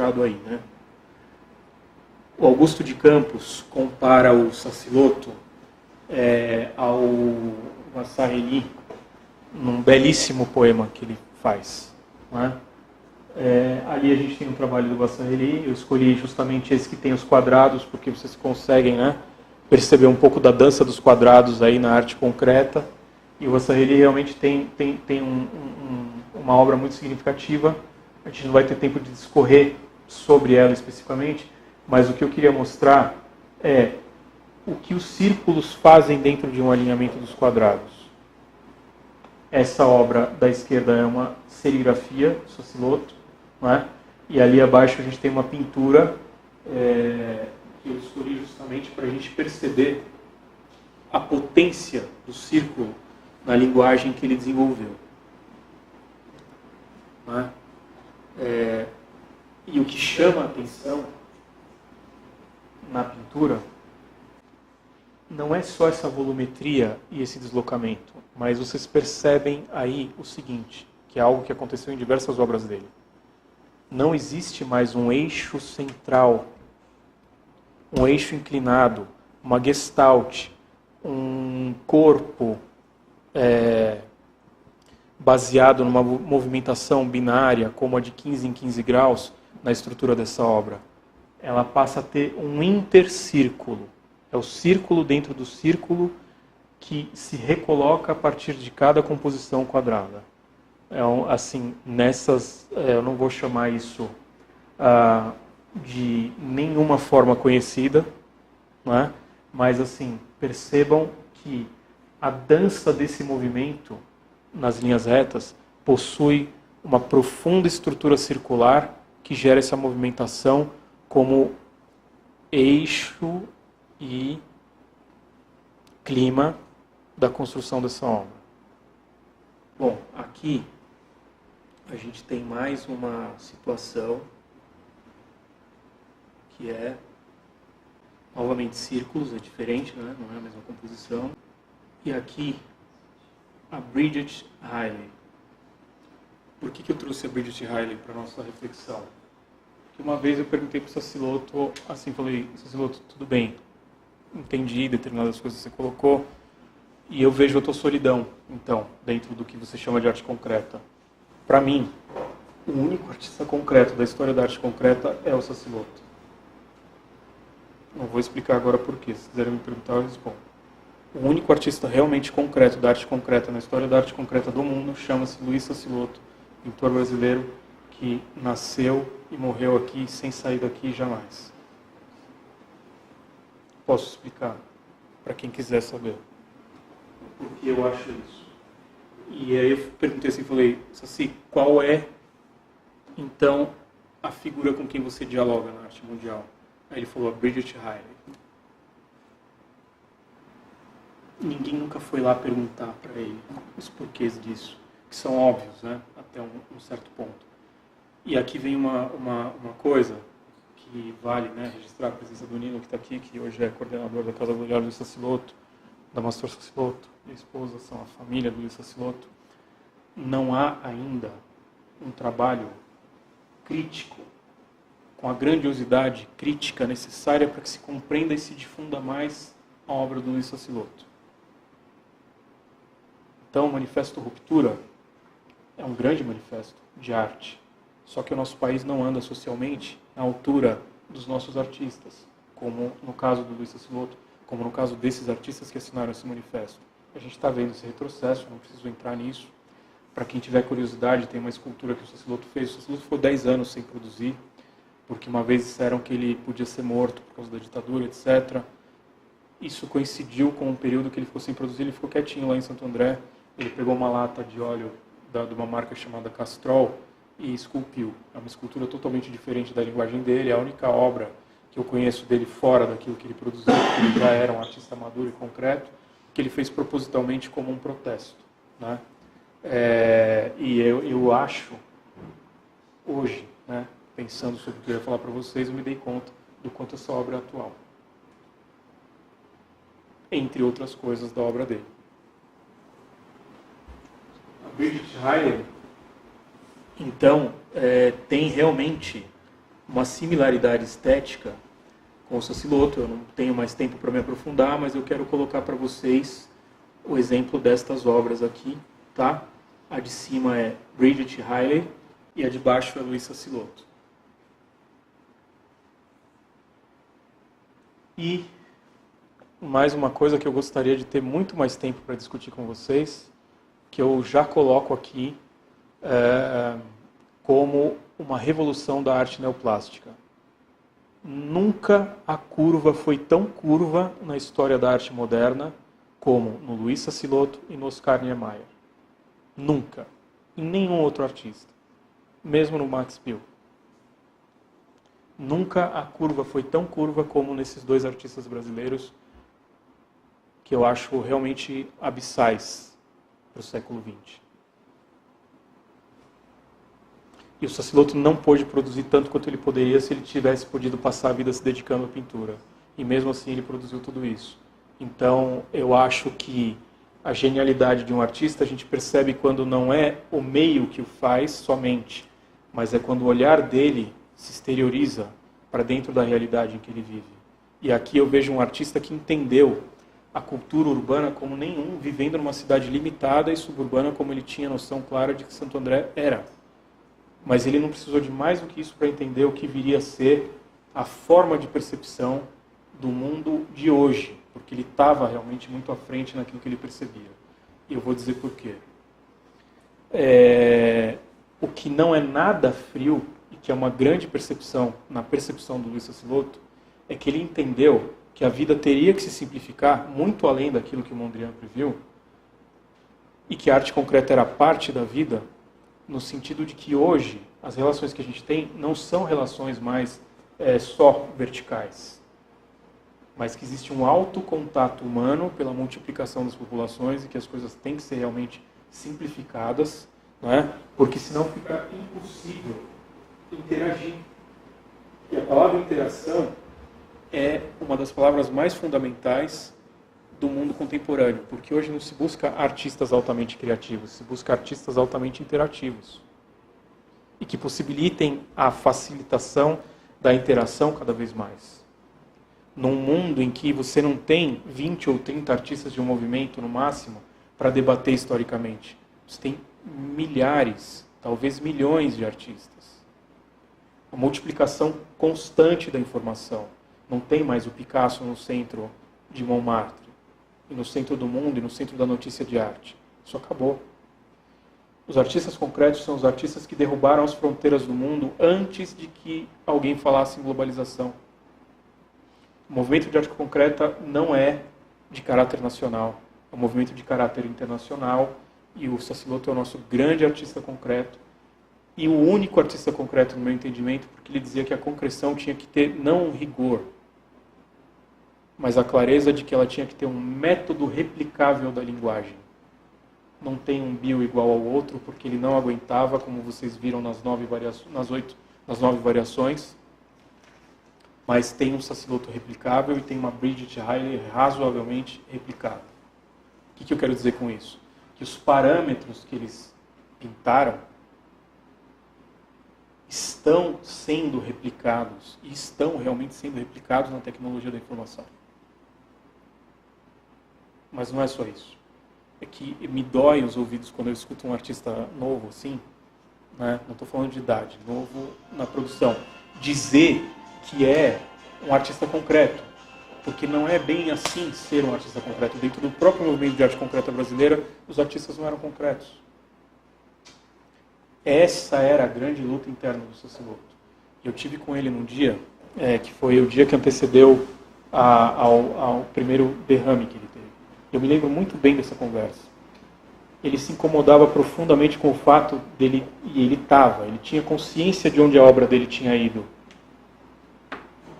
ilustrado aí, né? O Augusto de Campos compara o Sassiloto ao Vasarely num belíssimo poema que ele faz, né? Ali a gente tem um trabalho do Vasarely, eu escolhi justamente esse que tem os quadrados, porque vocês conseguem, né, perceber um pouco da dança dos quadrados aí na arte concreta, e o Vasarely realmente tem uma obra muito significativa. A gente não vai ter tempo de discorrer sobre ela especificamente, mas o que eu queria mostrar é o que os círculos fazem dentro de um alinhamento dos quadrados. Essa obra da esquerda é uma serigrafia, Sassiloto, né? E ali abaixo a gente tem uma pintura que eu escolhi justamente para a gente perceber a potência do círculo na linguagem que ele desenvolveu, né? E o que chama a atenção na pintura não é só essa volumetria e esse deslocamento, mas vocês percebem aí o seguinte, que é algo que aconteceu em diversas obras dele. Não existe mais um eixo central, um eixo inclinado, uma gestalt, um corpo baseado numa movimentação binária, como a de 15 em 15 graus, na estrutura dessa obra. Ela passa a ter um intercírculo. É o círculo dentro do círculo que se recoloca a partir de cada composição quadrada. Assim, eu não vou chamar isso de nenhuma forma conhecida, não é? Mas assim, percebam que a dança desse movimento nas linhas retas possui uma profunda estrutura circular que gera essa movimentação como eixo e clima da construção dessa obra. Bom, aqui a gente tem mais uma situação que é novamente círculos, é diferente, né? Não é a mesma composição. E aqui a Bridget Riley. Por que eu trouxe a Bridget Riley para a nossa reflexão? Porque uma vez eu perguntei para o Sassiloto, assim, falei, Sassiloto, tudo bem, entendi determinadas coisas que você colocou, e eu vejo a tua solidão, então, dentro do que você chama de arte concreta. Para mim, o único artista concreto da história da arte concreta é o Sassiloto. Não vou explicar agora por quê, se quiserem me perguntar eu respondo. O único artista realmente concreto da arte concreta na história da arte concreta do mundo chama-se Luiz Sassiloto, pintor brasileiro que nasceu e morreu aqui sem sair daqui jamais. Posso explicar para quem quiser saber por que eu acho isso. E aí eu perguntei assim, falei, Sassi, qual é então a figura com quem você dialoga na arte mundial? Aí ele falou, a Bridget Riley. Ninguém nunca foi lá perguntar para ele os porquês disso, que são óbvios, né? Até um certo ponto. E aqui vem uma coisa que vale, né, registrar a presença do Nino, que está aqui, que hoje é coordenador da Casa do Olhar do Sassiloto, da Mastor Sassiloto, minha esposa, são a família do Luiz Sassiloto. Não há ainda um trabalho crítico, com a grandiosidade crítica necessária para que se compreenda e se difunda mais a obra do Luiz Sassiloto. Então, o Manifesto Ruptura é um grande manifesto de arte, só que o nosso país não anda socialmente à altura dos nossos artistas, como no caso do Luiz Sassiloto, como no caso desses artistas que assinaram esse manifesto. A gente está vendo esse retrocesso, não preciso entrar nisso. Para quem tiver curiosidade, tem uma escultura que o Sassiloto fez. O Sassiloto ficou 10 anos sem produzir, porque uma vez disseram que ele podia ser morto por causa da ditadura, etc. Isso coincidiu com um período que ele ficou sem produzir, ele ficou quietinho lá em Santo André. Ele pegou uma lata de óleo de uma marca chamada Castrol e esculpiu. É uma escultura totalmente diferente da linguagem dele, é a única obra que eu conheço dele fora daquilo que ele produziu, porque ele já era um artista maduro e concreto, que ele fez propositalmente como um protesto, né? E eu acho, hoje, né, pensando sobre o que eu ia falar para vocês, eu me dei conta do quanto essa obra é atual. Entre outras coisas da obra dele. Bridget Riley, então, tem realmente uma similaridade estética com o Sassiloto. Eu não tenho mais tempo para me aprofundar, mas eu quero colocar para vocês o exemplo destas obras aqui, tá? A de cima é Bridget Riley e a de baixo é Luiz Sassiloto. E mais uma coisa que eu gostaria de ter muito mais tempo para discutir com vocês, que eu já coloco aqui como uma revolução da arte neoplástica. Nunca a curva foi tão curva na história da arte moderna como no Luiz Sassiloto e no Oscar Niemeyer. Nunca. Em nenhum outro artista. Mesmo no Max Bill. Nunca a curva foi tão curva como nesses dois artistas brasileiros, que eu acho realmente abissais para o século XX. E o Sassiloto não pôde produzir tanto quanto ele poderia se ele tivesse podido passar a vida se dedicando à pintura. E mesmo assim ele produziu tudo isso. Então eu acho que a genialidade de um artista a gente percebe quando não é o meio que o faz somente, mas é quando o olhar dele se exterioriza para dentro da realidade em que ele vive. E aqui eu vejo um artista que entendeu a cultura urbana como nenhum, vivendo numa cidade limitada e suburbana como ele tinha noção clara de que Santo André era. Mas ele não precisou de mais do que isso para entender o que viria a ser a forma de percepção do mundo de hoje, porque ele estava realmente muito à frente naquilo que ele percebia. E eu vou dizer por quê. O que não é nada frio, e que é uma grande percepção na percepção do Luiz Sassiloto, é que ele entendeu que a vida teria que se simplificar muito além daquilo que o Mondrian previu, e que a arte concreta era parte da vida, no sentido de que hoje as relações que a gente tem não são relações mais só verticais, mas que existe um alto contato humano pela multiplicação das populações e que as coisas têm que ser realmente simplificadas, não é? Porque senão fica impossível interagir. E a palavra interação é uma das palavras mais fundamentais do mundo contemporâneo, porque hoje não se busca artistas altamente criativos, se busca artistas altamente interativos e que possibilitem a facilitação da interação cada vez mais. Num mundo em que você não tem 20 ou 30 artistas de um movimento no máximo para debater historicamente, você tem milhares, talvez milhões de artistas. A multiplicação constante da informação. Não tem mais o Picasso no centro de Montmartre, e no centro do mundo, e no centro da notícia de arte. Isso acabou. Os artistas concretos são os artistas que derrubaram as fronteiras do mundo antes de que alguém falasse em globalização. O movimento de arte concreta não é de caráter nacional, é um movimento de caráter internacional, e o Sassiloto é o nosso grande artista concreto, e o único artista concreto no meu entendimento, porque ele dizia que a concreção tinha que ter não um rigor, mas a clareza de que ela tinha que ter um método replicável da linguagem. Não tem um bio igual ao outro, porque ele não aguentava, como vocês viram nas 9 variações, mas tem um Sassiloto replicável e tem uma Bridget Riley razoavelmente replicável. O que eu quero dizer com isso? Que os parâmetros que eles pintaram estão sendo replicados, e estão realmente sendo replicados na tecnologia da informação. Mas não é só isso. É que me dói os ouvidos quando eu escuto um artista novo assim, né? Não estou falando de idade, novo na produção, dizer que é um artista concreto, porque não é bem assim ser um artista concreto. Dentro do próprio movimento de arte concreta brasileira, os artistas não eram concretos. Essa era a grande luta interna do Sassiloto. Eu tive com ele num dia, que foi o dia que antecedeu ao primeiro derrame que ele teve. Eu me lembro muito bem dessa conversa. Ele se incomodava profundamente com o fato dele, e ele tinha consciência de onde a obra dele tinha ido.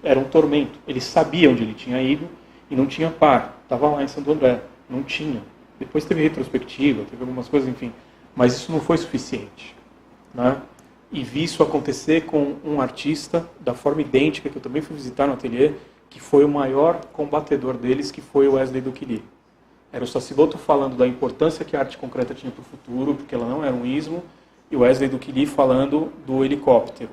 Era um tormento. Ele sabia onde ele tinha ido e não tinha par. Estava lá em Santo André. Não tinha. Depois teve retrospectiva, teve algumas coisas, enfim. Mas isso não foi suficiente, né? E vi isso acontecer com um artista da forma idêntica, que eu também fui visitar no ateliê, que foi o maior combatedor deles, que foi o Wesley Duquilly. Era o Sassiloto falando da importância que a arte concreta tinha para o futuro, porque ela não era um ismo, e o Wesley Duquilly falando do helicóptero,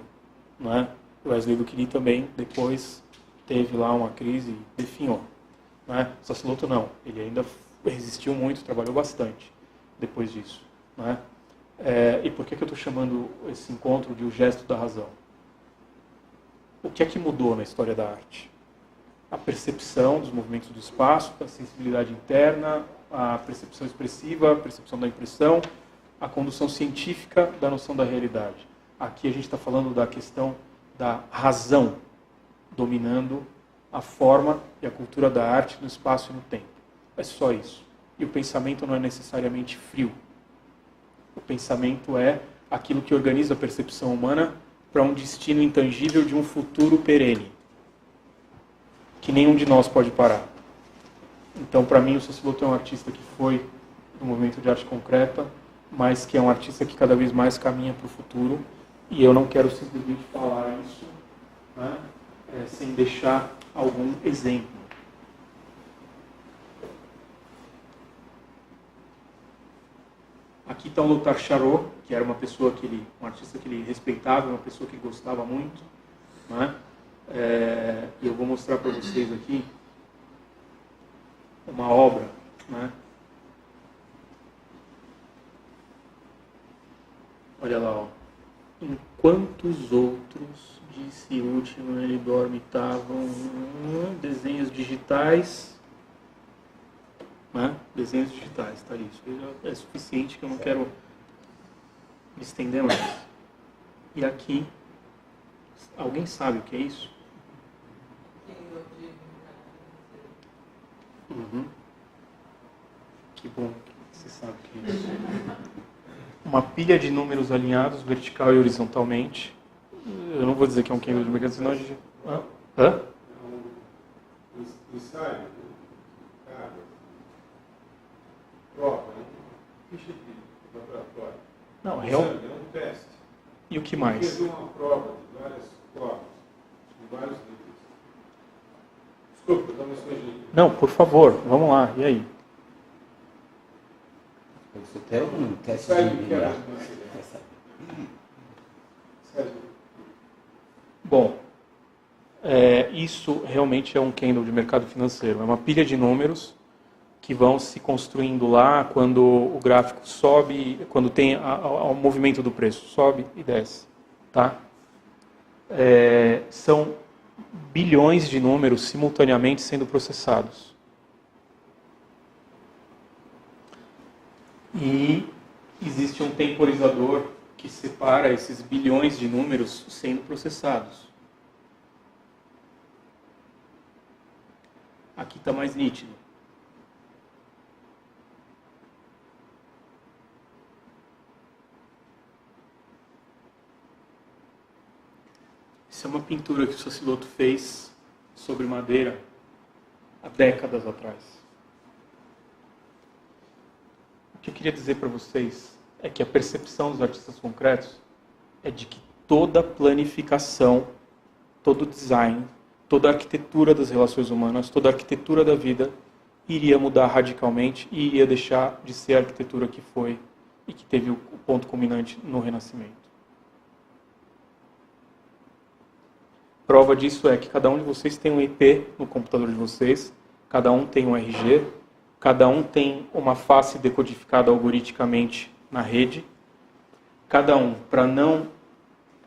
não é? O Wesley Luquini também, depois, teve lá uma crise e definhou. Né? O Sassuloto não, ele ainda resistiu muito, trabalhou bastante depois disso. Né? E por que eu estou chamando esse encontro de o gesto da razão? O que é que mudou na história da arte? A percepção dos movimentos do espaço, a sensibilidade interna, a percepção expressiva, a percepção da impressão, a condução científica da noção da realidade. Aqui a gente está falando da questão da razão dominando a forma e a cultura da arte no espaço e no tempo. É só isso. E o pensamento não é necessariamente frio. O pensamento é aquilo que organiza a percepção humana para um destino intangível de um futuro perene, que nenhum de nós pode parar. Então, para mim, o Sassuloto é um artista que foi do movimento de arte concreta, mas que é um artista que cada vez mais caminha para o futuro, e eu não quero simplesmente falar isso, né, sem deixar algum exemplo. Aqui está o Lothar Charot, que era uma pessoa um artista que ele respeitava, uma pessoa que gostava muito, né? E eu vou mostrar para vocês aqui uma obra, né? Olha lá, ó. Enquanto os outros, disse o último, ele dormitavam, desenhos digitais, né? Desenhos digitais, tá isso. É suficiente que eu não quero me estender mais. E aqui, alguém sabe o que é isso? Uhum. Que bom que você sabe o que é isso. Uma pilha de números alinhados vertical e horizontalmente. Eu não vou dizer que é um Cambridge de mercado, senão a gente... Hã? Ensaio, cara, prova, ficha de laboratório. Não, realmente. É um teste. E o que mais? Fez uma prova de várias provas, de vários níveis. Desculpa, dá uma escondidinha. Não, por favor, vamos lá, e aí? Você tem um teste Sai de de mirar. Bom, isso realmente é um candle de mercado financeiro. É uma pilha de números que vão se construindo lá quando o gráfico sobe, quando tem o movimento do preço, sobe e desce. Tá? São bilhões de números simultaneamente sendo processados. E existe um temporizador que separa esses bilhões de números sendo processados. Aqui está mais nítido. Essa é uma pintura que o Sassuloto fez sobre madeira há décadas atrás. O que eu queria dizer para vocês é que a percepção dos artistas concretos é de que toda planificação, todo design, toda a arquitetura das relações humanas, toda a arquitetura da vida iria mudar radicalmente e iria deixar de ser a arquitetura que foi e que teve o ponto culminante no Renascimento. Prova disso é que cada um de vocês tem um IP no computador de vocês, cada um tem um RG, cada um tem uma face decodificada algoritmicamente na rede, cada um, para não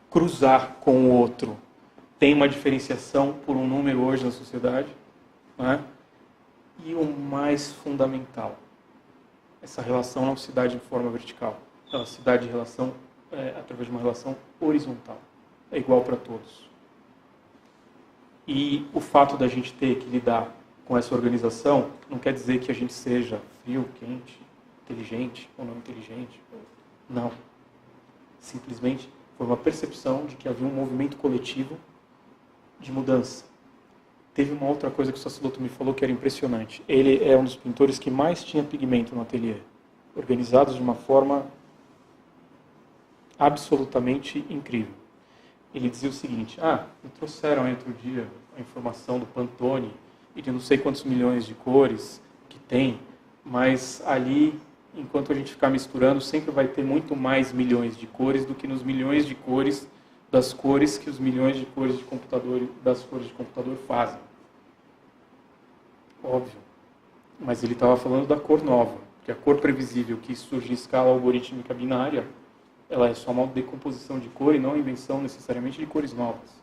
cruzar com o outro, tem uma diferenciação por um número hoje na sociedade, né? E o mais fundamental, essa relação não se dá de forma vertical, ela se dá de relação, através de uma relação horizontal, é igual para todos. E o fato da gente ter que lidar com essa organização não quer dizer que a gente seja frio, quente, inteligente ou não inteligente. Não. Simplesmente foi uma percepção de que havia um movimento coletivo de mudança. Teve uma outra coisa que o Sassuloto me falou que era impressionante. Ele é um dos pintores que mais tinha pigmento no ateliê, organizados de uma forma absolutamente incrível. Ele dizia o seguinte: me trouxeram aí outro dia a informação do Pantone e de não sei quantos milhões de cores que tem, mas ali, enquanto a gente ficar misturando, sempre vai ter muito mais milhões de cores do que nos milhões de cores das cores que os milhões de cores de computador, das cores de computador fazem. Óbvio. Mas ele estava falando da cor nova, porque a cor previsível que surge em escala algorítmica binária, ela é só uma decomposição de cor e não a invenção necessariamente de cores novas.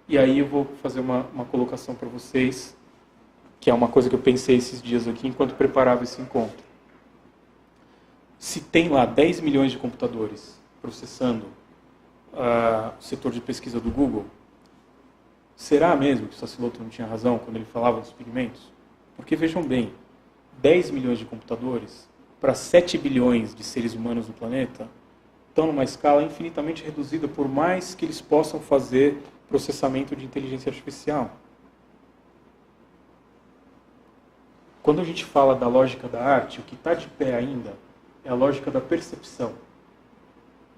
E aí eu vou fazer uma colocação para vocês, que é uma coisa que eu pensei esses dias aqui enquanto preparava esse encontro. Se tem lá 10 milhões de computadores processando o setor de pesquisa do Google, será mesmo que o Sassiloto não tinha razão quando ele falava dos pigmentos? Porque vejam bem, 10 milhões de computadores para 7 bilhões de seres humanos no planeta estão numa escala infinitamente reduzida, por mais que eles possam fazer processamento de inteligência artificial. Quando a gente fala da lógica da arte, o que está de pé ainda é a lógica da percepção.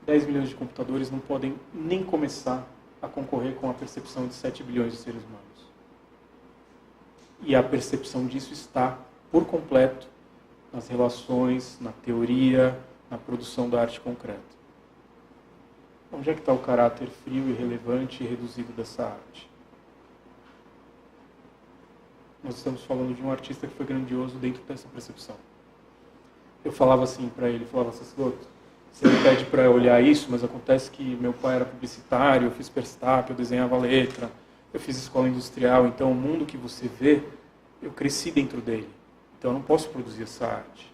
10 milhões de computadores não podem nem começar a concorrer com a percepção de 7 bilhões de seres humanos. E a percepção disso está, por completo, nas relações, na teoria, na produção da arte concreta. Onde é que está o caráter frio, irrelevante e reduzido dessa arte? Nós estamos falando de um artista que foi grandioso dentro dessa percepção. Eu falava assim para ele, falava, Sassiloto, você me pede para olhar isso, mas acontece que meu pai era publicitário, eu fiz Perstap, eu desenhava letra, eu fiz escola industrial, então o mundo que você vê, eu cresci dentro dele. Então eu não posso produzir essa arte.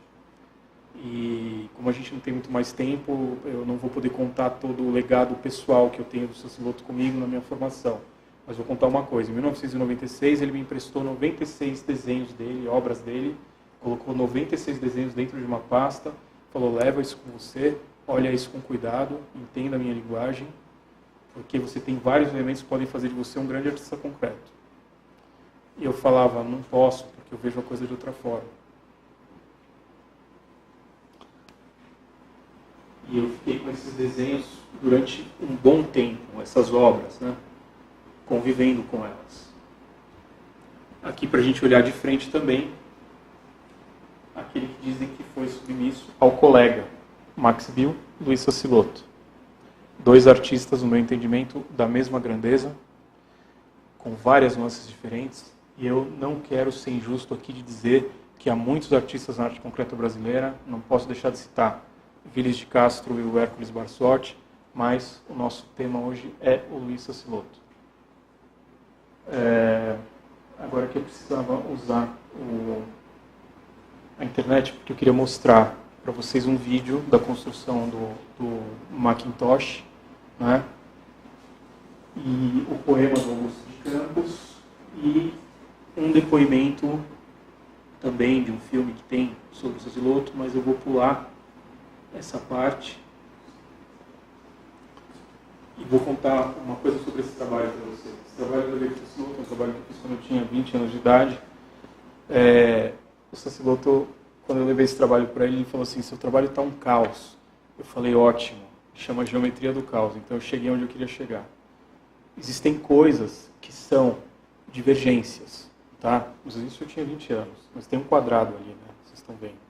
E como a gente não tem muito mais tempo, eu não vou poder contar todo o legado pessoal que eu tenho do Sassiloto comigo na minha formação. Mas vou contar uma coisa, em 1996 ele me emprestou 96 desenhos dele, obras dele, colocou 96 desenhos dentro de uma pasta, falou, leva isso com você, olha isso com cuidado, entenda a minha linguagem, porque você tem vários elementos que podem fazer de você um grande artista concreto. E eu falava, não posso, porque eu vejo a coisa de outra forma. E eu fiquei com esses desenhos durante um bom tempo, essas obras, né? Convivendo com elas. Aqui para a gente olhar de frente também, aquele que dizem que foi submisso ao colega, Max Bill, Luiz Sassiloto. Dois artistas, no meu entendimento, da mesma grandeza, com várias nuances diferentes, e eu não quero ser injusto aqui de dizer que há muitos artistas na arte concreta brasileira, não posso deixar de citar Vilis de Castro e o Hércules Barsotti, mas o nosso tema hoje é o Luiz Sassiloto. Agora que eu precisava usar a internet, porque eu queria mostrar para vocês um vídeo da construção do Macintosh, né? E o poema do Augusto de Campos, e um depoimento também de um filme que tem sobre o Sassiloto, mas eu vou pular essa parte e vou contar uma coisa sobre esse trabalho para vocês. Esse trabalho do Luiz Sassiloto é um trabalho que eu fiz quando eu tinha 20 anos de idade. O Sassiloto, quando eu levei esse trabalho para ele, ele falou assim, seu trabalho está um caos. Eu falei, ótimo, chama Geometria do Caos. Então eu cheguei onde eu queria chegar. Existem coisas que são divergências, tá? Mas isso eu tinha 20 anos, mas tem um quadrado ali, né? Vocês estão vendo.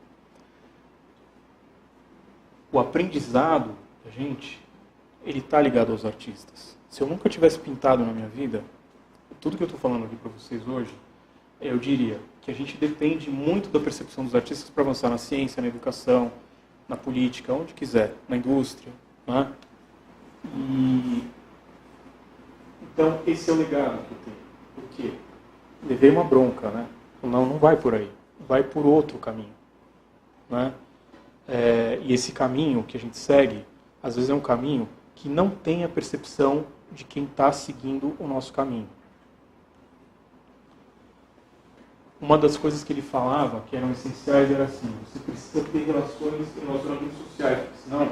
O aprendizado da gente, ele está ligado aos artistas. Se eu nunca tivesse pintado na minha vida, tudo que eu estou falando aqui para vocês hoje, eu diria que a gente depende muito da percepção dos artistas para avançar na ciência, na educação, na política, onde quiser, na indústria, né? E então esse é o legado que eu tenho. Por quê? Levei uma bronca, né? Não vai por aí, vai por outro caminho, né? E esse caminho que a gente segue, às vezes é um caminho que não tem a percepção de quem está seguindo o nosso caminho. Uma das coisas que ele falava, que eram essenciais, era assim, você precisa ter relações e relacionamentos sociais, porque senão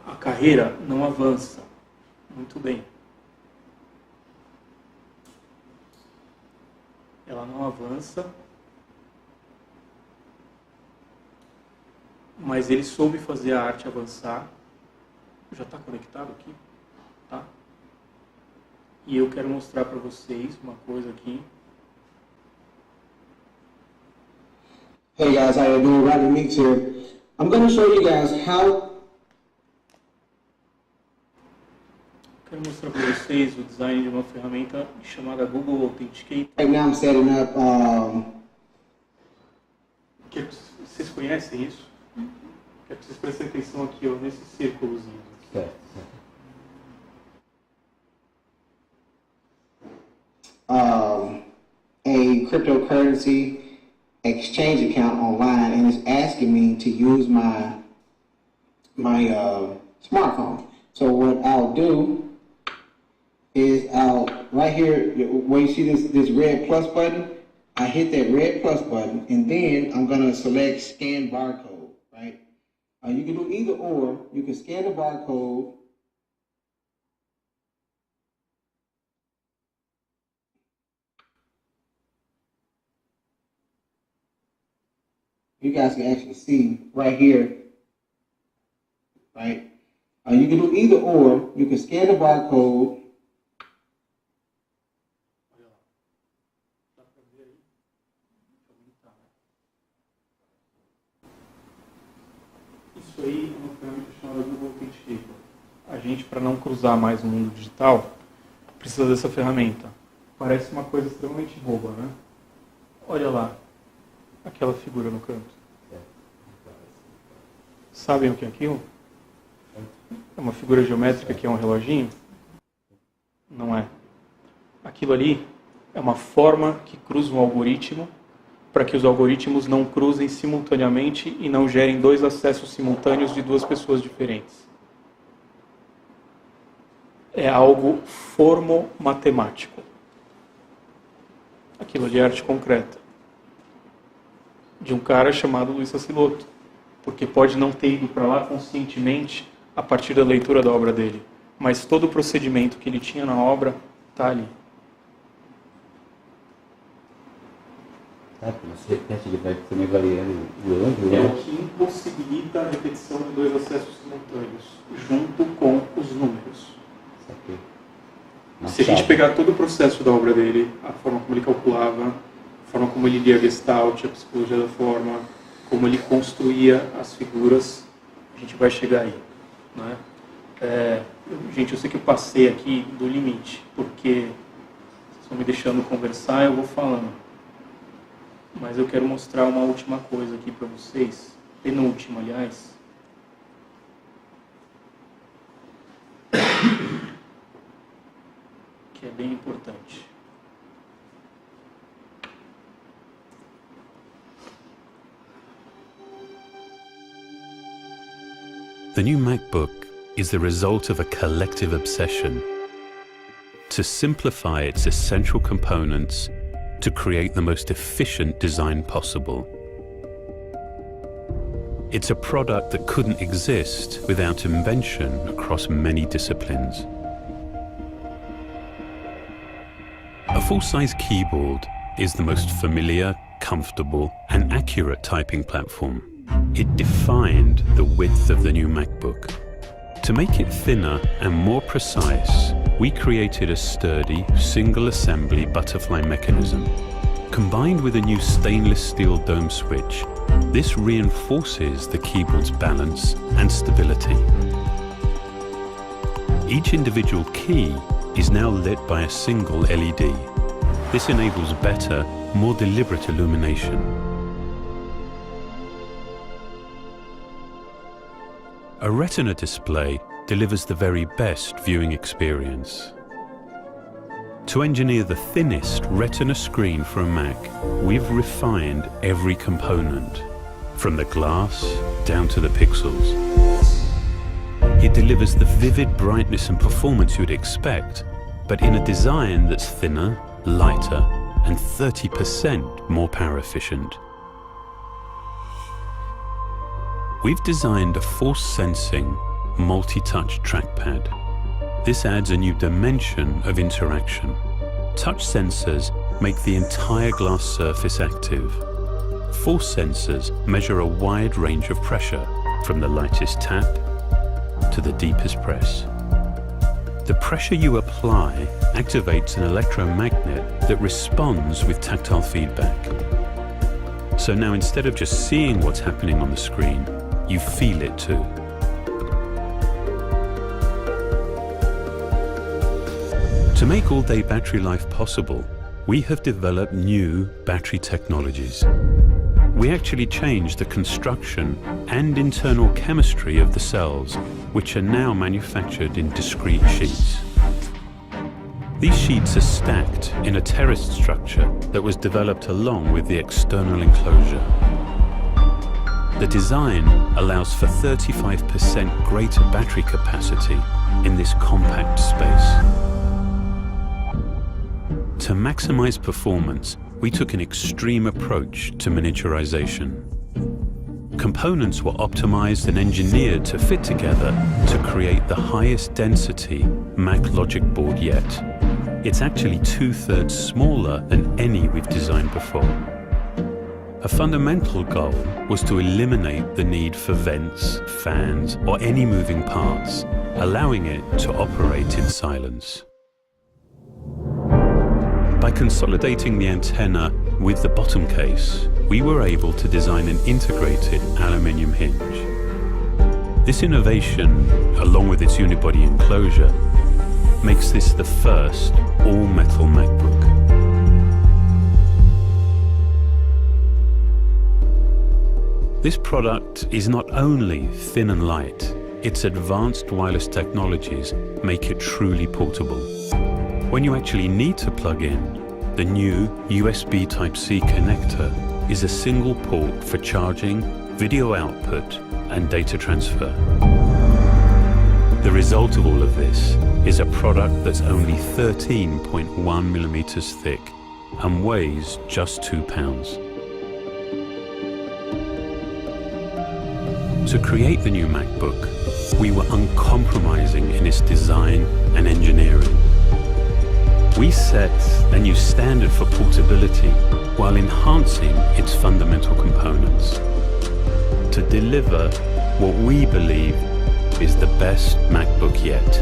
a carreira não avança. Muito bem. Ela não avança, mas ele soube fazer a arte avançar. Já está conectado aqui? Tá? E eu quero mostrar para vocês uma coisa aqui. Hey guys, how you doing? Rodney Meeks here. I'm going to show you guys how vocês o design de uma ferramenta chamada Google Authenticator. Right now I'm setting up, Vocês conhecem isso? Quero que vocês prestem atenção aqui, ó, nesse círculozinho. Certo, certo. a cryptocurrency exchange account online, and it's asking me to use my smartphone. So what I'll do is right here where you see this red plus button, I hit that red plus button, and then I'm gonna select scan barcode, right? You can do either or. You can scan the barcode. You guys can actually see right here, right? You can do either or. You can scan the barcode. Isso aí é uma ferramenta chamada Google Authenticator. A gente, para não cruzar mais o mundo digital, precisa dessa ferramenta. Parece uma coisa extremamente boba, né? Olha lá, aquela figura no canto. Sabem o que é aquilo? É uma figura geométrica que é um reloginho? Não é. Aquilo ali é uma forma que cruza um algoritmo para que os algoritmos não cruzem simultaneamente e não gerem dois acessos simultâneos de duas pessoas diferentes. É algo formo-matemático. Aquilo ali é arte concreta. De um cara chamado Luiz Sassiloto. Porque pode não ter ido para lá conscientemente a partir da leitura da obra dele. Mas todo o procedimento que ele tinha na obra está ali. Mas de repente ele vai também variando o ângulo. É o que impossibilita a repetição de dois acessos simultâneos, junto com os números. Se a gente pegar todo o processo da obra dele, a forma como ele calculava, a forma como ele lia a Gestalt, a psicologia da forma, como ele construía as figuras, a gente vai chegar aí. Né? Gente, eu sei que eu passei aqui do limite, porque vocês estão me deixando conversar, eu vou falando. Mas eu quero mostrar uma última coisa aqui para vocês, penúltima, aliás. Que é bem importante. The new MacBook is the result of a collective obsession to simplify its essential components to create the most efficient design possible. It's a product that couldn't exist without invention across many disciplines. A full-size keyboard is the most familiar, comfortable, and accurate typing platform. It defined the width of the new MacBook. To make it thinner and more precise, we created a sturdy, single-assembly butterfly mechanism. Combined with a new stainless steel dome switch, this reinforces the keyboard's balance and stability. Each individual key is now lit by a single LED. This enables better, more deliberate illumination. A Retina display delivers the very best viewing experience. To engineer the thinnest Retina screen for a Mac, we've refined every component, from the glass down to the pixels. It delivers the vivid brightness and performance you'd expect, but in a design that's thinner, lighter, and 30% more power efficient. We've designed a force-sensing, multi-touch trackpad. This adds a new dimension of interaction. Touch sensors make the entire glass surface active. Force sensors measure a wide range of pressure, from the lightest tap to the deepest press. The pressure you apply activates an electromagnet that responds with tactile feedback. So now instead of just seeing what's happening on the screen, you feel it too. To make all-day battery life possible, we have developed new battery technologies. We actually changed the construction and internal chemistry of the cells, which are now manufactured in discrete sheets. These sheets are stacked in a terraced structure that was developed along with the external enclosure. The design allows for 35% greater battery capacity in this compact space. To maximize performance, we took an extreme approach to miniaturization. Components were optimized and engineered to fit together to create the highest density Mac logic board yet. It's actually 2/3 smaller than any we've designed before. A fundamental goal was to eliminate the need for vents, fans, or any moving parts, allowing it to operate in silence. By consolidating the antenna with the bottom case, we were able to design an integrated aluminium hinge. This innovation, along with its unibody enclosure, makes this the first all-metal MacBook. This product is not only thin and light, its advanced wireless technologies make it truly portable. When you actually need to plug in, the new USB Type-C connector is a single port for charging, video output, and data transfer. The result of all of this is a product that's only 13.1 millimeters thick and weighs just 2 pounds. To create the new MacBook, we were uncompromising in its design and engineering. We set a new standard for portability while enhancing its fundamental components to deliver what we believe is the best MacBook yet.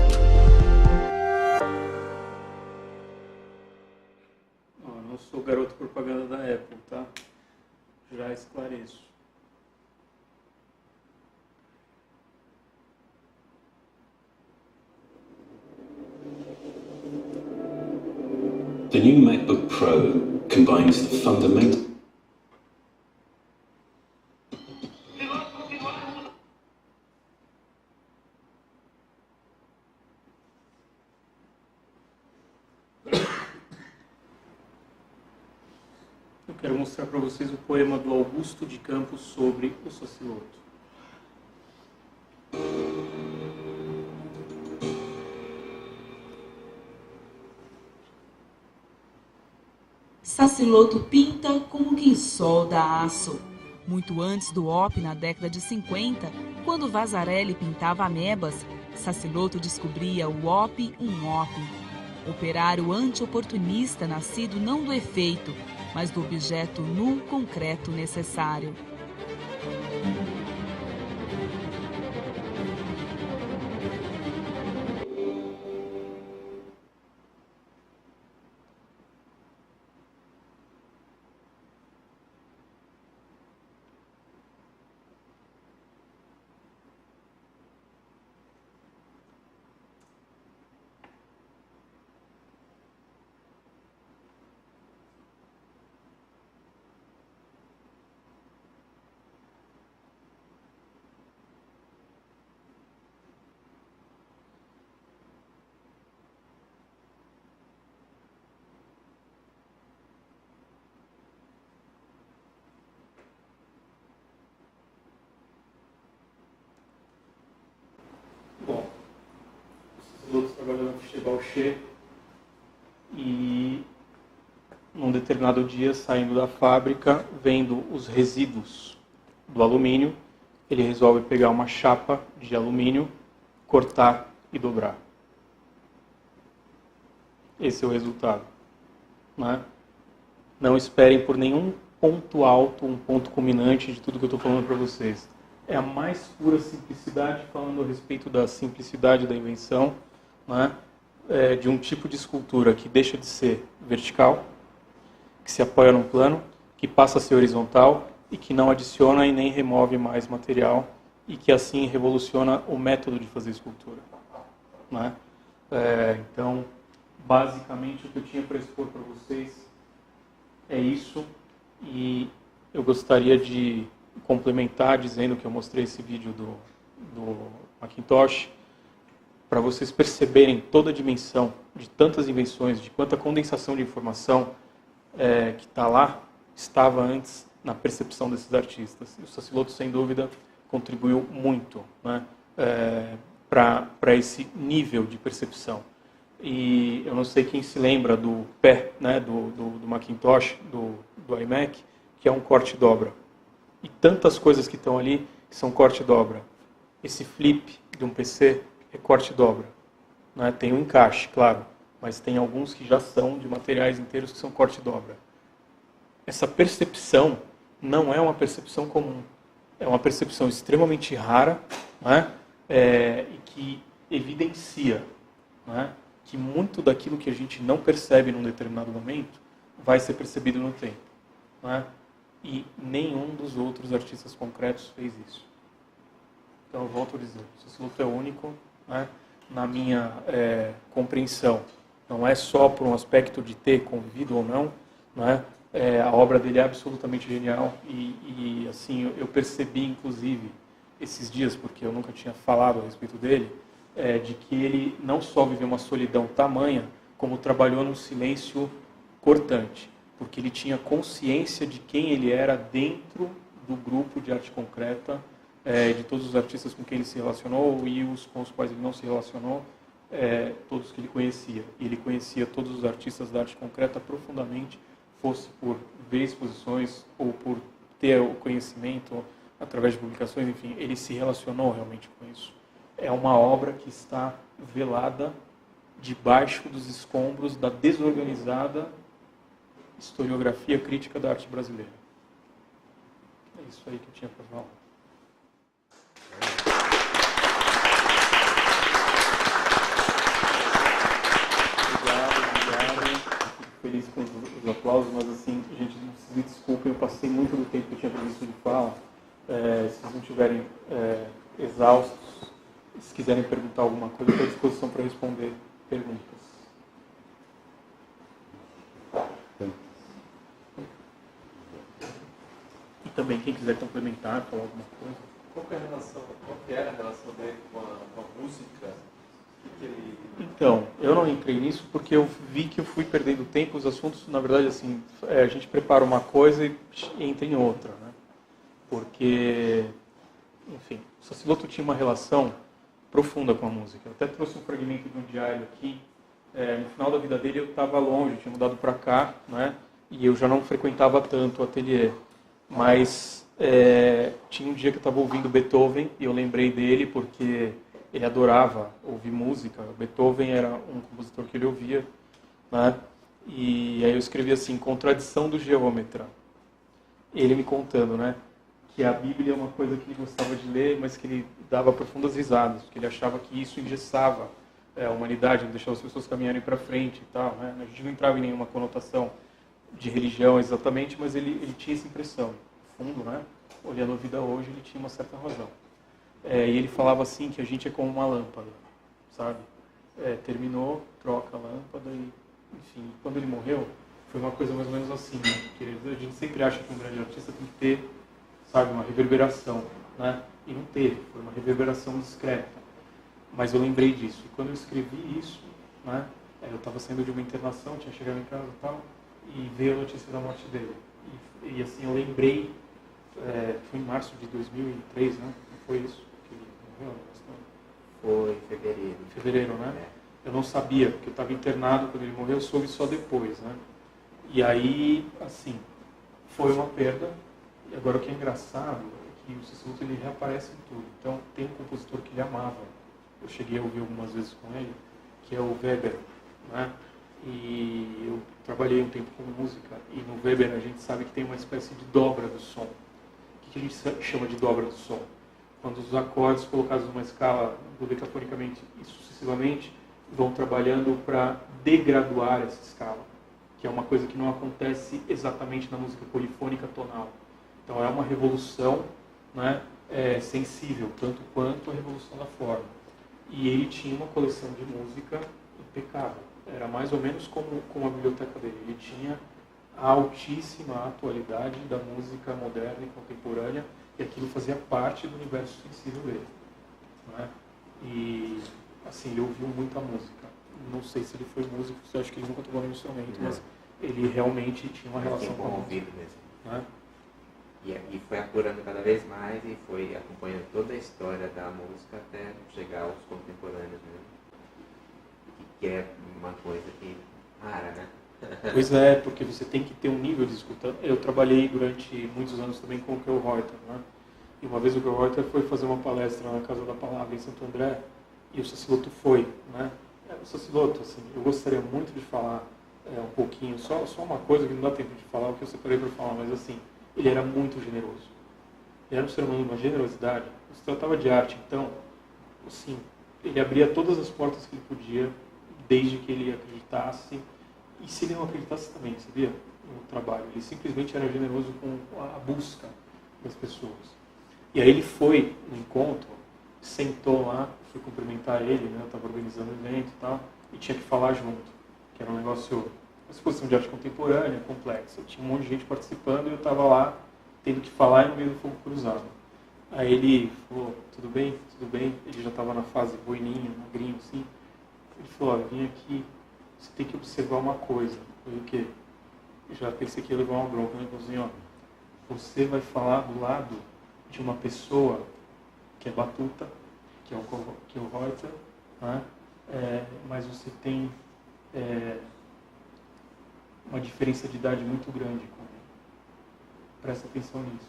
Não sou garoto propaganda da Apple, tá? Já esclareço. The new MacBook Pro combines the fundamental Eu quero mostrar para vocês o poema do Augusto de Campos sobre o Saciloto. Saciloto pinta como quem solda aço. Muito antes do OP na década de 50, quando Vasarely pintava amebas, Saciloto descobria o OP um OP. Operário anti-oportunista nascido não do efeito, mas do objeto nu concreto necessário. Bom, esses outros trabalhando no Chebauché e num determinado dia, saindo da fábrica, vendo os resíduos do alumínio, ele resolve pegar uma chapa de alumínio, cortar e dobrar. Esse é o resultado, né? Não esperem por nenhum ponto alto, um ponto culminante de tudo que eu estou falando para vocês. É a mais pura simplicidade, falando a respeito da simplicidade da invenção, né? De um tipo de escultura que deixa de ser vertical, que se apoia num plano, que passa a ser horizontal e que não adiciona e nem remove mais material e que assim revoluciona o método de fazer escultura, né? Então, basicamente o que eu tinha para expor para vocês é isso, e eu gostaria de complementar dizendo que eu mostrei esse vídeo do Macintosh para vocês perceberem toda a dimensão de tantas invenções, de quanta condensação de informação que está lá, estava antes na percepção desses artistas. E o Sassilotto, sem dúvida, contribuiu muito, né, para esse nível de percepção. E eu não sei quem se lembra do pé, né, do Macintosh, do iMac, que é um corte-dobra. E tantas coisas que estão ali que são corte-dobra. Esse flip de um PC é corte-dobra. Né? Tem um encaixe, claro, mas tem alguns que já são de materiais inteiros que são corte-dobra. Essa percepção não é uma percepção comum. É uma percepção extremamente rara, né? E que evidencia, né, que muito daquilo que a gente não percebe num determinado momento vai ser percebido no tempo. Né? E nenhum dos outros artistas concretos fez isso. Então, eu volto a dizer, o Sassilotto é único, né, na minha compreensão. Não é só por um aspecto de ter convivido ou não, né? A obra dele é absolutamente genial e assim, eu percebi, inclusive, esses dias, porque eu nunca tinha falado a respeito dele, de que ele não só viveu uma solidão tamanha, como trabalhou num silêncio cortante, porque ele tinha consciência de quem ele era dentro do grupo de arte concreta, de todos os artistas com quem ele se relacionou e os com os quais ele não se relacionou, todos que ele conhecia. E ele conhecia todos os artistas da arte concreta profundamente, fosse por ver exposições ou por ter o conhecimento através de publicações, enfim, ele se relacionou realmente com isso. É uma obra que está velada debaixo dos escombros da desorganizada historiografia crítica da arte brasileira. É isso aí que eu tinha para falar. Obrigado. Fico feliz com os aplausos, mas assim, gente, me desculpem, eu passei muito do tempo que eu tinha previsto de fala. Se vocês não estiverem exaustos, se quiserem perguntar alguma coisa, estou à disposição para responder perguntas. E também, quem quiser complementar, falar alguma coisa. Qual que era a relação dele com a música? Então, eu não entrei nisso porque eu vi que eu fui perdendo tempo. Os assuntos, na verdade, assim, a gente prepara uma coisa e entra em outra, né? Porque, enfim, o Sassilotto tinha uma relação profunda com a música. Eu até trouxe um fragmento de um diário aqui. No final da vida dele eu estava longe, eu tinha mudado para cá, né? E eu já não frequentava tanto o ateliê. Mas tinha um dia que eu estava ouvindo Beethoven e eu lembrei dele porque ele adorava ouvir música. Beethoven era um compositor que ele ouvia, né? E aí eu escrevi assim, Contradição do Geômetra. Ele me contando, né, que a Bíblia é uma coisa que ele gostava de ler, mas que ele dava profundas risadas, porque ele achava que isso engessava a humanidade, não deixava as pessoas caminharem para frente e tal, né? A gente não entrava em nenhuma conotação de religião exatamente, mas ele tinha essa impressão. No fundo, né, olhando a vida hoje, ele tinha uma certa razão. E ele falava assim que a gente é como uma lâmpada, sabe? Terminou, troca a lâmpada e, enfim, quando ele morreu, foi uma coisa mais ou menos assim, né? Porque a gente sempre acha que um grande artista tem que ter, sabe, uma reverberação, né? E não teve, foi uma reverberação discreta. Mas eu lembrei disso. E quando eu escrevi isso, né, eu estava saindo de uma internação, tinha chegado em casa e tal, e veio a notícia da morte dele. E assim, eu lembrei, foi em março de 2003, né? Não foi isso? Foi em fevereiro. Fevereiro, né? Eu não sabia, porque eu estava internado quando ele morreu, eu soube só depois, né? E aí, assim, foi uma perda. E agora o que é engraçado é que o Sassilotto, ele reaparece em tudo. Então, tem um compositor que ele amava. Eu cheguei a ouvir algumas vezes com ele, que é o Weber, né? E eu trabalhei um tempo com música, e no Weber a gente sabe que tem uma espécie de dobra do som. O que a gente chama de dobra do som? Quando os acordes colocados numa escala dodecafonicamente e sucessivamente vão trabalhando para degraduar essa escala, que é uma coisa que não acontece exatamente na música polifônica tonal. Então é uma revolução, né, sensível, tanto quanto a revolução da forma. E ele tinha uma coleção de música impecável. era mais ou menos como a biblioteca dele. Ele tinha a altíssima atualidade da música moderna e contemporânea, e aquilo fazia parte do universo sensível dele. Né? E, assim, ele ouviu muita música. Não sei se ele foi músico, eu acho que ele nunca tocou no instrumento, mas ele realmente tinha uma relação tem com a bom música. ouvido mesmo. Né? E foi apurando cada vez mais e foi acompanhando toda a história da música até chegar aos contemporâneos mesmo. Que é uma coisa que rara, né? Pois é, porque você tem que ter um nível de escuta. Eu trabalhei durante muitos anos também com o Kel Reuter, né? E uma vez o Kel Reuter foi fazer uma palestra na Casa da Palavra em Santo André, e o Sassilotto foi, né? O Sassilotto, assim, eu gostaria muito de falar um pouquinho, só uma coisa que não dá tempo de falar, o que eu separei para falar, mas assim, ele era muito generoso. Ele era um ser humano de uma generosidade. Se tratava de arte, então, assim, ele abria todas as portas que ele podia, desde que ele acreditasse, e se ele não acreditasse também, sabia? No trabalho. Ele simplesmente era generoso com a busca das pessoas. E aí ele foi no encontro, sentou lá, fui cumprimentar ele, né? Eu estava organizando o evento e tal, e tinha que falar junto, que era um negócio, uma exposição de arte contemporânea, complexa. Tinha um monte de gente participando e eu estava lá, tendo que falar no meio do fogo cruzado. Aí ele falou, tudo bem? Tudo bem? Ele já estava na fase boininho, magrinho, assim. Ele falou, olha, vim aqui, você tem que observar uma coisa. Eu falei, o quê? Eu já pensei que ia levar uma bronca, né? Ele falou assim, ó, você vai falar do lado de uma pessoa que é batuta, que é o Reuter, né? Mas você tem uma diferença de idade muito grande com ele. Presta atenção nisso.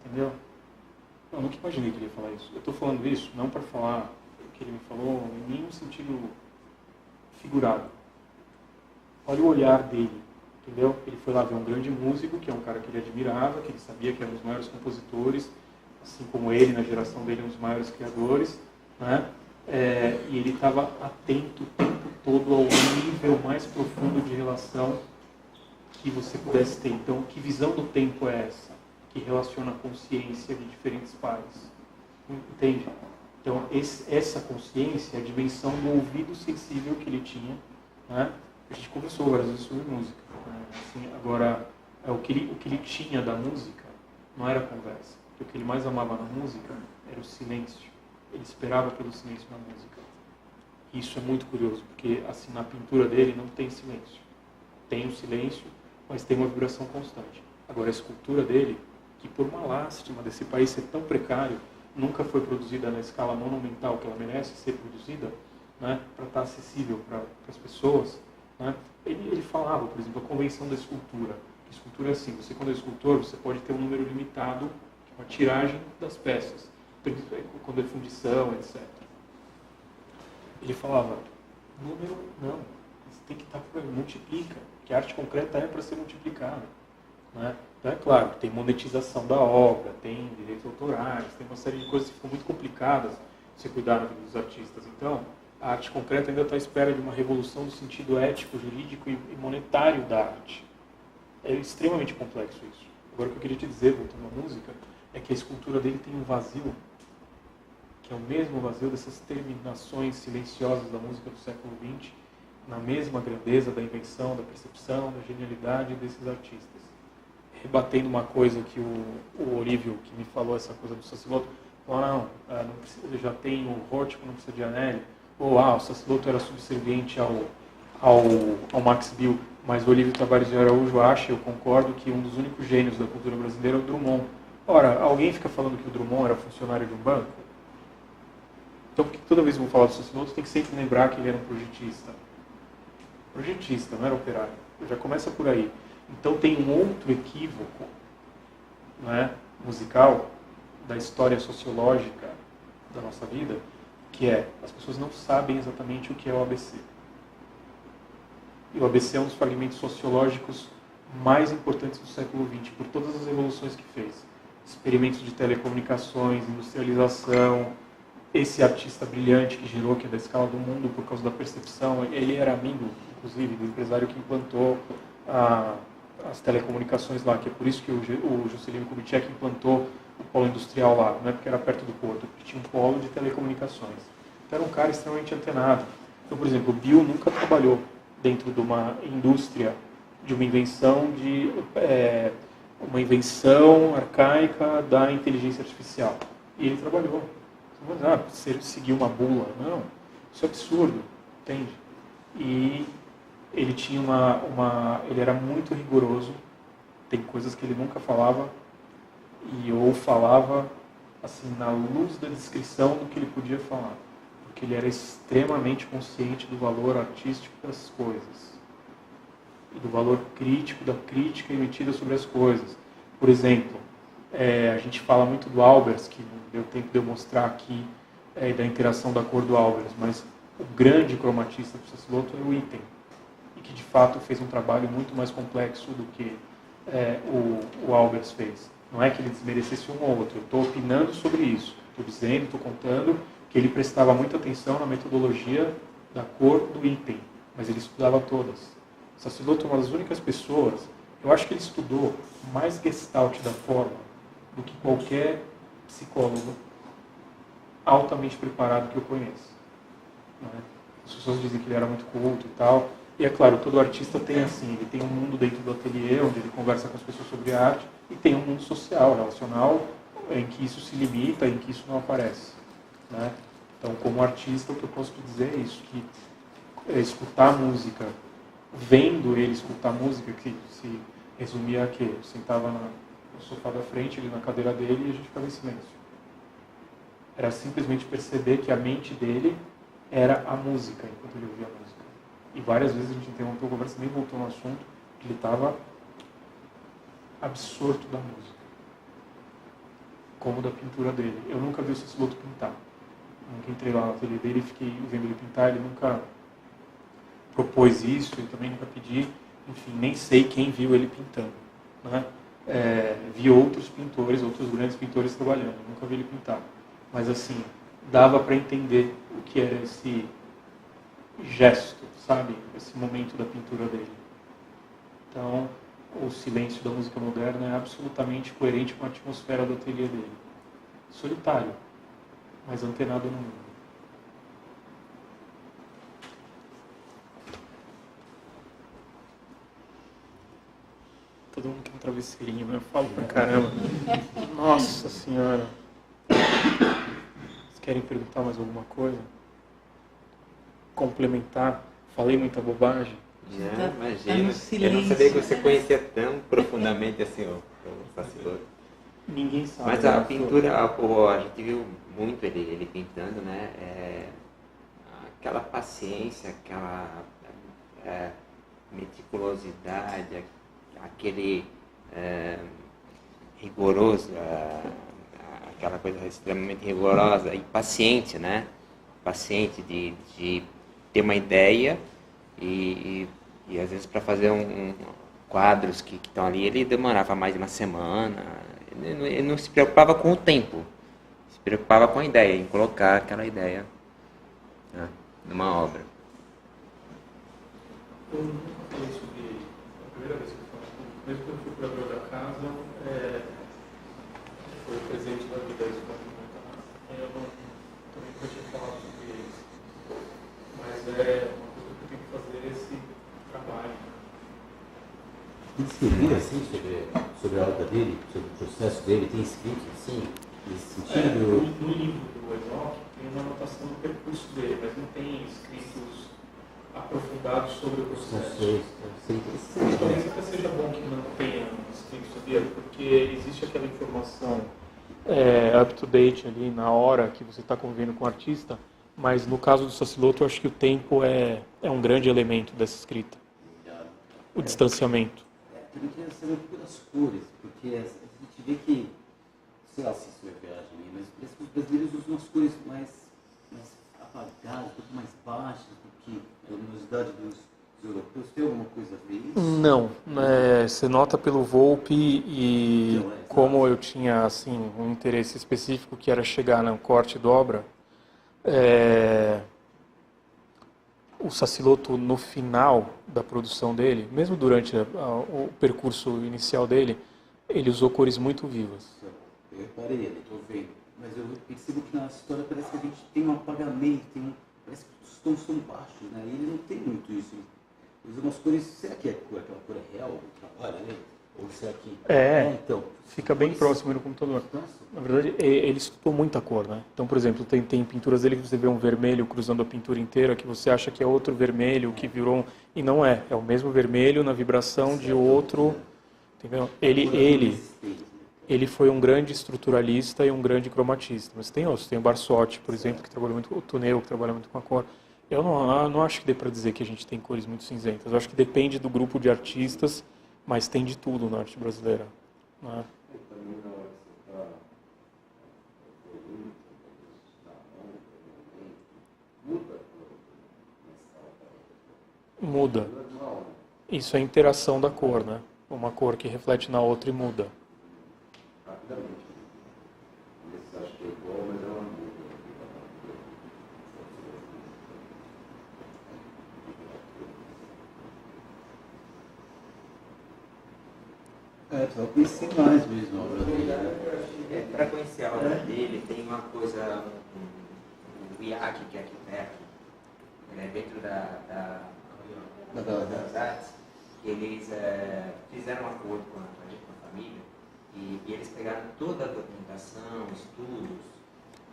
Entendeu? Eu nunca imaginei que ele ia falar isso. Eu estou falando isso não para falar o que ele me falou em nenhum sentido figurado. Olha o olhar dele, entendeu? Ele foi lá ver um grande músico, que é um cara que ele admirava, que ele sabia que era um dos maiores compositores, assim como ele, na geração dele, um dos maiores criadores, né? E ele estava atento o tempo todo ao nível mais profundo de relação que você pudesse ter. Então, que visão do tempo é essa? Que relaciona a consciência de diferentes pares. Entende? Então, essa consciência é a dimensão do ouvido sensível que ele tinha, né? A gente conversou várias vezes sobre música. Né? Assim, agora, o que ele tinha da música não era conversa. Porque o que ele mais amava na música era o silêncio. Ele esperava pelo silêncio na música. E isso é muito curioso, porque assim, na pintura dele não tem silêncio. Tem um silêncio, mas tem uma vibração constante. Agora, a escultura dele, que por uma lástima desse país ser tão precário, nunca foi produzida na escala monumental que ela merece ser produzida, né, para estar acessível para as pessoas, né? Ele falava, por exemplo, a convenção da escultura. A escultura é assim, você quando é escultor, você pode ter um número limitado, uma tiragem das peças, quando é fundição, etc. Ele falava, número não, você tem que estar por aí, multiplica, que a arte concreta é para ser multiplicada, né? Então é claro, tem monetização da obra, tem direitos autorais, tem uma série de coisas que ficam muito complicadas se você cuidar da vida dos artistas. Então, a arte concreta ainda está à espera de uma revolução no sentido ético, jurídico e monetário da arte. É extremamente complexo isso. Agora, o que eu queria te dizer, voltando à música, é que a escultura dele tem um vazio, que é o mesmo vazio dessas terminações silenciosas da música do século XX, na mesma grandeza da invenção, da percepção, da genialidade desses artistas. Rebatendo uma coisa que o Olívio, que me falou essa coisa do Sassilotto, falou, não precisa, já tem o Rórtico, não precisa de Anelli, ou o Sassilotto era subserviente ao Max Bill, mas o Olívio Tavares de Araújo acha, eu concordo, que um dos únicos gênios da cultura brasileira é o Drummond. Ora, alguém fica falando que o Drummond era funcionário de um banco? Então, por que toda vez que eu vou falar do Sassilotto, tem que sempre lembrar que ele era um projetista? Projetista, não era operário. Já começa por aí. Então tem um outro equívoco, não é, musical da história sociológica da nossa vida, que é, as pessoas não sabem exatamente o que é o ABC. E o ABC é um dos fragmentos sociológicos mais importantes do século XX, por todas as evoluções que fez. Experimentos de telecomunicações, industrialização, esse artista brilhante que girou, que é da escala do mundo por causa da percepção, ele era amigo, inclusive, do empresário que implantou as telecomunicações lá, que é por isso que o Juscelino Kubitschek implantou o polo industrial lá, não é porque era perto do porto, porque tinha um polo de telecomunicações. Então era um cara extremamente antenado. Então, por exemplo, o Bill nunca trabalhou dentro de uma indústria, de uma invenção uma invenção arcaica da inteligência artificial. E ele trabalhou. Você seguir uma bula. Não, isso é absurdo, entende? E ele tinha ele era muito rigoroso. Tem coisas que ele nunca falava, ou falava assim, na luz da descrição do que ele podia falar. Porque ele era extremamente consciente do valor artístico das coisas. E do valor crítico, da crítica emitida sobre as coisas. Por exemplo, a gente fala muito do Albers, que não deu tempo de eu mostrar aqui, da interação da cor do Albers, mas o grande cromatista do Sassilotto é o Itten, e que de fato fez um trabalho muito mais complexo do que o Albers fez. Não é que ele desmerecesse um ou outro, eu estou opinando sobre isso, estou dizendo, estou contando que ele prestava muita atenção na metodologia da cor do Itten, mas ele estudava todas. Sassilotto é uma das únicas pessoas, eu acho que ele estudou mais Gestalt da forma do que qualquer psicólogo altamente preparado que eu conheço. Não é? As pessoas dizem que ele era muito culto e tal, e é claro, todo artista tem assim, ele tem um mundo dentro do ateliê, onde ele conversa com as pessoas sobre arte, e tem um mundo social, relacional, em que isso se limita, em que isso não aparece. Né? Então, como artista, o que eu posso te dizer é isso, que escutar música, vendo ele escutar música, que se resumia a quê? Eu sentava no sofá da frente, ele na cadeira dele, e a gente ficava em silêncio. Era simplesmente perceber que a mente dele era a música, enquanto ele ouvia a música. E várias vezes a gente interrompeu a conversa, nem voltou no assunto, que ele estava absorto da música. Como da pintura dele. Eu nunca vi o Sassilotto pintar. Nunca entrei lá no ateliê dele e fiquei vendo ele pintar, ele nunca propôs isso, eu também nunca pedi, enfim, nem sei quem viu ele pintando. Né? Vi outros pintores, outros grandes pintores trabalhando, nunca vi ele pintar. Mas assim, dava para entender o que era esse gesto, sabe? Esse momento da pintura dele. Então, o silêncio da música moderna é absolutamente coerente com a atmosfera do ateliê dele. Solitário, mas antenado no mundo. Todo mundo quer um travesseirinho, né? Eu falo pra caramba. Nossa Senhora. Vocês querem perguntar mais alguma coisa? Complementar? Falei muita bobagem? Não, imagina. Eu não sabia que você conhecia tão profundamente assim o Sassilotto. Ninguém sabe. Mas a pintura, a gente viu muito ele pintando, né? Aquela paciência, aquela meticulosidade, aquele rigoroso, aquela coisa extremamente rigorosa e paciente, né? Paciente de ter uma ideia e às vezes para fazer quadros que estão ali, ele demorava mais de uma semana. Ele não se preocupava com o tempo, se preocupava com a ideia, em colocar aquela ideia, né, numa obra. Eu nunca falei sobre ele. A primeira vez que eu falei, mesmo quando eu fui curador da casa, foi o presente da vida isso para mim. Eu também nunca tinha falado sobre eles. Mas é uma coisa que eu tenho que fazer esse trabalho. Tem escrevido assim sobre a obra dele, sobre o processo dele? Tem escrito assim, nesse sentido? No livro do Enoch tem uma anotação do percurso dele, mas não tem escritos aprofundados sobre o processo. Talvez até seja bom que não tenha escrito sobre ele, porque existe aquela informação up-to-date ali na hora que você está convivendo com o artista, mas no caso do Sassilotto eu acho que o tempo é um grande elemento dessa escrita. O distanciamento. Também queria saber um pouco das cores, porque a gente vê que, sei lá se isso é viagem, mas parece que os brasileiros usam umas cores mais apagadas, um pouco mais baixas do que a luminosidade dos europeus. Tem alguma coisa a ver isso? Não, você nota pelo Volpe e como eu tinha assim, um interesse específico que era chegar no corte de obra, o Sassilotto no final da produção dele, mesmo durante o percurso inicial dele, ele usou cores muito vivas. Eu reparei ali, estou vendo, mas eu percebo que na história parece que a gente tem um apagamento, parece que os tons são baixos, né? E ele não tem muito isso. Ele usa umas cores, será que aquela cor é real do trabalho, né? Ou será que... então, fica bem próximo do computador. Na verdade, ele estudou muita cor, né? Então, por exemplo, tem pinturas dele que você vê um vermelho cruzando a pintura inteira, que você acha que é outro vermelho, que virou e não é. É o mesmo vermelho na vibração de outro, entendeu? Ele foi um grande estruturalista e um grande cromatista. Mas tem outros, tem o Barsotti, por exemplo, que trabalha muito, o Tuneu, que trabalha muito com a cor. Eu não acho que dê para dizer que a gente tem cores muito cinzentas. Eu acho que depende do grupo de artistas, mas tem de tudo na arte brasileira, né? Muda. Isso é a interação da cor, né? Uma cor que reflete na outra e muda. Só conhecer mais mesmo a obra dele. Para conhecer a obra dele, tem uma coisa, o IAC, que é arquiteto, dentro das artes, que eles fizeram um acordo com a família e eles pegaram toda a documentação, estudos,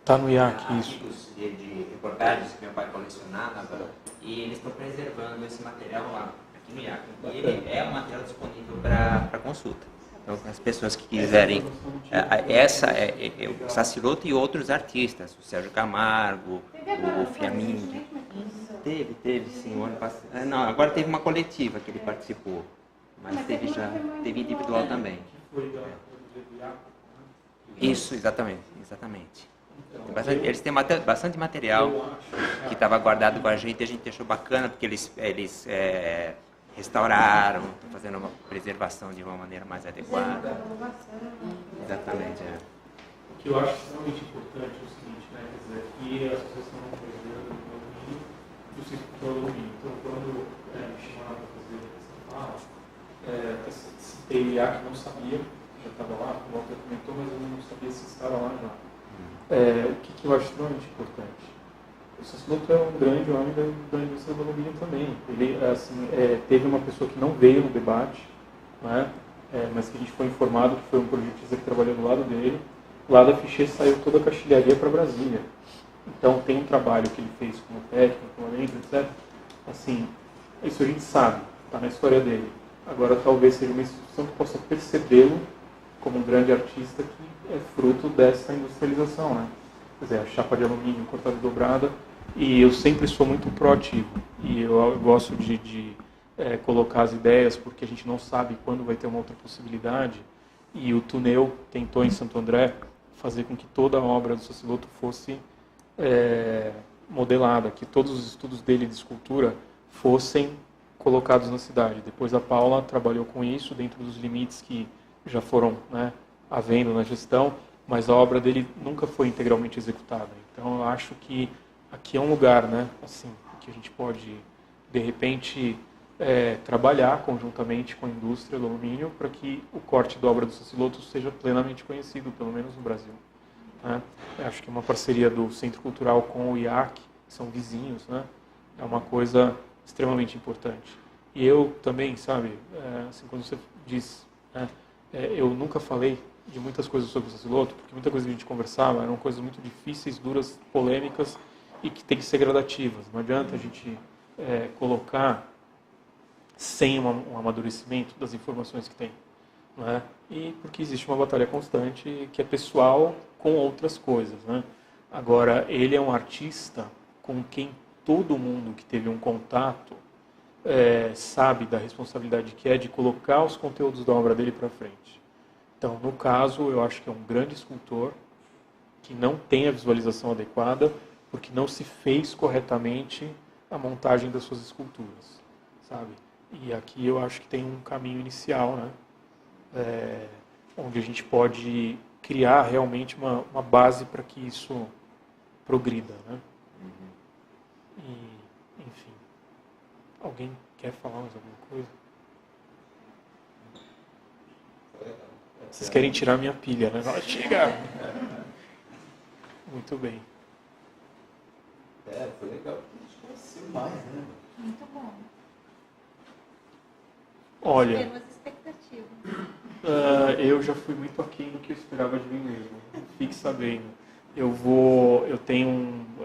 Tá no IAC, isso. artigos de reportagens que meu pai colecionava, e eles estão preservando esse material lá, aqui no IAC. E ele é um material disponível para consulta. Então, as pessoas que quiserem, o Sassiloto e outros artistas, o Sérgio Camargo, o Fiammingi. Teve sim, o ano passado. Não, agora teve uma coletiva que ele participou, mas teve individual também. Isso, exatamente. Eles têm bastante material que estava guardado com a gente achou bacana, porque eles restauraram, estão fazendo uma preservação de uma maneira mais adequada. Exatamente, O que eu acho extremamente importante é o seguinte, né? Quer dizer, aqui a Associação Brasileira do Alumínio e o Centro Cultural do Alumínio. Então, quando me chamaram para fazer essa fala, citei o IAC, não sabia, já estava lá, o Walter comentou, mas eu não sabia se estava lá já. O que eu acho extremamente importante? O Sassiloto é um grande homem da indústria do alumínio também. Ele, teve uma pessoa que não veio no debate, né, mas que a gente foi informado que foi um projetista que trabalhou do lado dele. Lá da Fichet saiu toda a caixilharia para Brasília. Então tem um trabalho que ele fez como técnico, como elenco, etc. Assim, isso a gente sabe, está na história dele. Agora talvez seja uma instituição que possa percebê-lo como um grande artista que é fruto dessa industrialização, né? Quer dizer, a chapa de alumínio cortada e dobrada, e eu sempre sou muito proativo, e eu gosto de colocar as ideias, porque a gente não sabe quando vai ter uma outra possibilidade, e o Tuneu tentou em Santo André fazer com que toda a obra do Sassiloto fosse modelada, que todos os estudos dele de escultura fossem colocados na cidade. Depois a Paula trabalhou com isso dentro dos limites que já foram, né, havendo na gestão, mas a obra dele nunca foi integralmente executada. Então eu acho que aqui é um lugar, né, assim, que a gente pode, de repente, trabalhar conjuntamente com a indústria do alumínio para que o corte da obra do Sassiloto seja plenamente conhecido, pelo menos no Brasil. Né? Eu acho que uma parceria do Centro Cultural com o IAC, que são vizinhos, né, é uma coisa extremamente importante. E eu também, sabe, assim, quando você diz, né, eu nunca falei de muitas coisas sobre o Sassiloto, porque muita coisa que a gente conversava eram coisas muito difíceis, duras, polêmicas e que tem que ser gradativas. Não adianta a gente colocar sem um amadurecimento das informações que tem. Não é? E porque existe uma batalha constante que é pessoal com outras coisas. Né? Agora, ele é um artista com quem todo mundo que teve um contato sabe da responsabilidade que é de colocar os conteúdos da obra dele para frente. Então, no caso, eu acho que é um grande escultor que não tem a visualização adequada porque não se fez corretamente a montagem das suas esculturas, sabe? E aqui eu acho que tem um caminho inicial, né? Onde a gente pode criar realmente uma base para que isso progrida, né? E, enfim, alguém quer falar mais alguma coisa? Vocês querem tirar minha pilha, né? Chega! Muito bem. Foi legal, porque a gente conheceu mais, né? Muito bom. Olha, Temos expectativas. eu já fui muito aquém do que eu esperava de mim mesmo. Fique sabendo.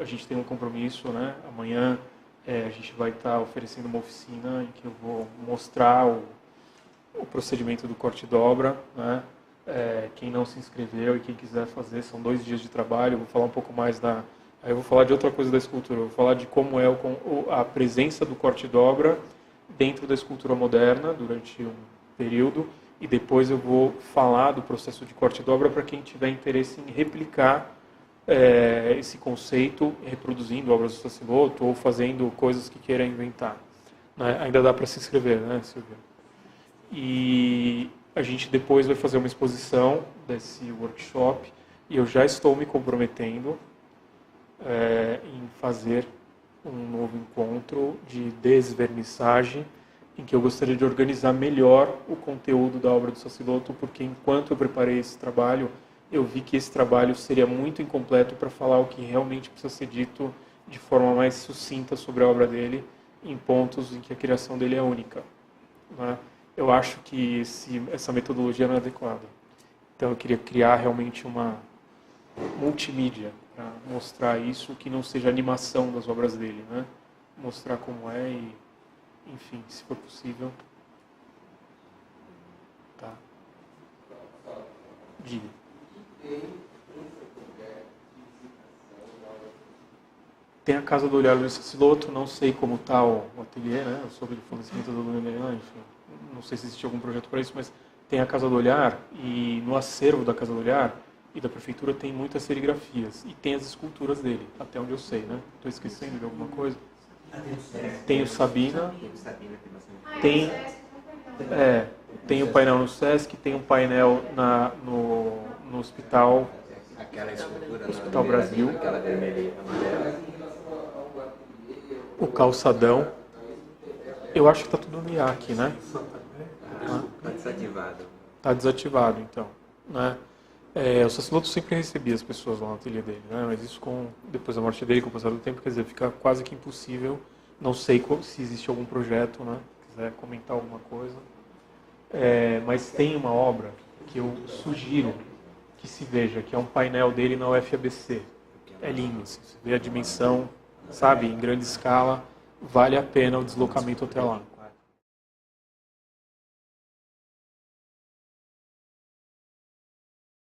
A gente tem um compromisso, né? Amanhã a gente vai estar oferecendo uma oficina em que eu vou mostrar o procedimento do corte e dobra, né? Quem não se inscreveu e quem quiser fazer, são 2 dias de trabalho. Eu vou falar um pouco mais aí eu vou falar de outra coisa da escultura. Eu vou falar de como é a presença do corte e dobra dentro da escultura moderna durante um período, e depois eu vou falar do processo de corte e dobra para quem tiver interesse em replicar esse conceito, reproduzindo obras do Sassilotto ou fazendo coisas que queira inventar. Né? Ainda dá para se inscrever, né, Silvia? E a gente depois vai fazer uma exposição desse workshop, e eu já estou me comprometendo em fazer um novo encontro de desvernissagem, em que eu gostaria de organizar melhor o conteúdo da obra do Sassilotto, porque enquanto eu preparei esse trabalho, eu vi que esse trabalho seria muito incompleto para falar o que realmente precisa ser dito de forma mais sucinta sobre a obra dele, em pontos em que a criação dele é única. Né? Eu acho que essa metodologia não é adequada. Então eu queria criar realmente uma multimídia para mostrar isso, que não seja animação das obras dele, né? Mostrar como é e, enfim, se for possível. Tá. Diga. Tem a Casa do Olhar do Sassilotto, não sei como está o ateliê, né? Eu soube do fornecimento do Luminan, enfim. Não sei se existe algum projeto para isso, mas tem a Casa do Olhar, e no acervo da Casa do Olhar e da Prefeitura tem muitas serigrafias, e tem as esculturas dele, até onde eu sei, né? Estou esquecendo de alguma coisa? Tem o Sabina, tem o painel no Sesc, tem um painel no Hospital, Aquela escultura Hospital Brasil, aquela vermelha e amarela. o calçadão. Eu acho que está tudo no IAC, né? Está desativado. Está desativado, então. Né? O Sassilotto sempre recebia as pessoas lá no ateliê dele, né? Mas isso, depois da morte dele, com o passar do tempo, quer dizer, fica quase que impossível. Não sei se existe algum projeto, né? Se quiser comentar alguma coisa. Mas tem uma obra que eu sugiro que se veja, que é um painel dele na UFABC. É lindo, assim, você vê a dimensão, sabe, em grande escala, vale a pena o deslocamento até lá.